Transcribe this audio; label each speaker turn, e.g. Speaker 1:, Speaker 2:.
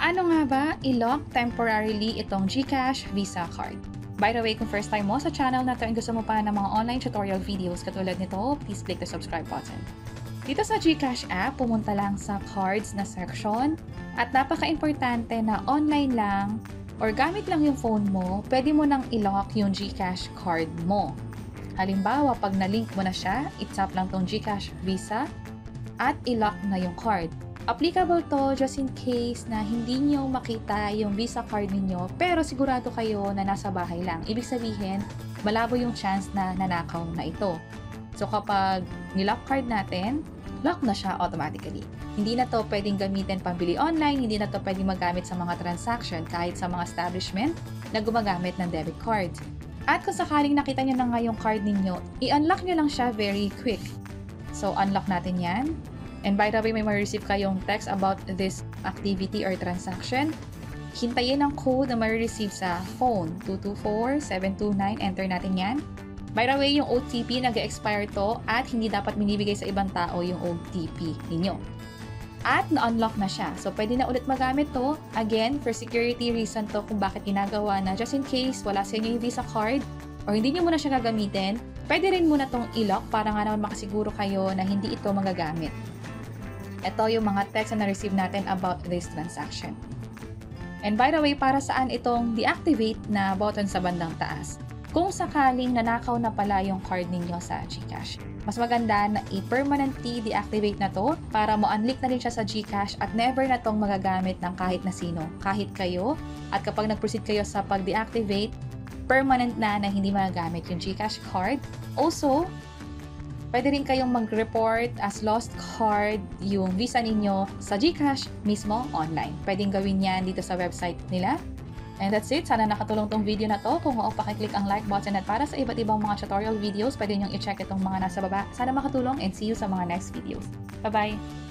Speaker 1: Paano nga ba i-lock temporarily itong GCash Visa card? By the way, kung first time mo sa channel na to and gusto mo pa ng mga online tutorial videos katulad nito, please click the subscribe button. Dito sa GCash app, pumunta lang sa cards na section at napaka-importante na online lang or gamit lang yung phone mo, pwede mo nang i-lock yung GCash card mo. Halimbawa, pag na-link mo na siya, i-tap lang tong GCash Visa at i-lock na yung card. Applicable to just in case na hindi nyo makita yung Visa card ninyo pero sigurado kayo na nasa bahay lang. Ibig sabihin, malabo yung chance na nanakaw na ito. So kapag nilock card natin, lock na siya automatically. Hindi na to pwedeng gamitin pambili online, hindi na to pwedeng magamit sa mga transaction kahit sa mga establishment na gumagamit ng debit card. At kung sakaling nakita nyo na nga yung card ninyo, i-unlock nyo lang siya very quick. So unlock natin yan. And by the way, may ma-receive kayong text about this activity or transaction. Hintayin ang code na ma-receive sa phone, 224729, enter natin yan. By the way, yung OTP nag-expire to at hindi dapat binibigay sa ibang tao yung OTP ninyo. At na-unlock na siya. So, pwede na ulit magamit to. Again, for security reason to kung bakit ginagawa na just in case wala sa inyo yung Visa card or hindi nyo muna siya gagamitin, pwede rin muna tong i-lock para nga naman makasiguro kayo na hindi ito magagamit. Ito yung mga text na na-receive natin about this transaction. And by the way, para saan itong deactivate na button sa bandang taas? Kung sakaling nanakaw na pala yung card ninyo sa GCash, mas maganda na i-permanently deactivate na to para mo-unlink na rin siya sa GCash at never na tong magagamit ng kahit na sino, kahit kayo. At kapag nag-proceed kayo sa pag-deactivate, permanent na hindi magagamit yung GCash card. Also, pwede rin kayong mag-report as lost card yung Visa ninyo sa GCash mismo online. Pwedeng gawin yan dito sa website nila. And that's it. Sana nakatulong tong video na to. Kung oo, pakiclick ang like button at para sa iba't ibang mga tutorial videos, pwede nyo i-check itong mga nasa baba. Sana makatulong and see you sa mga next videos. Bye-bye!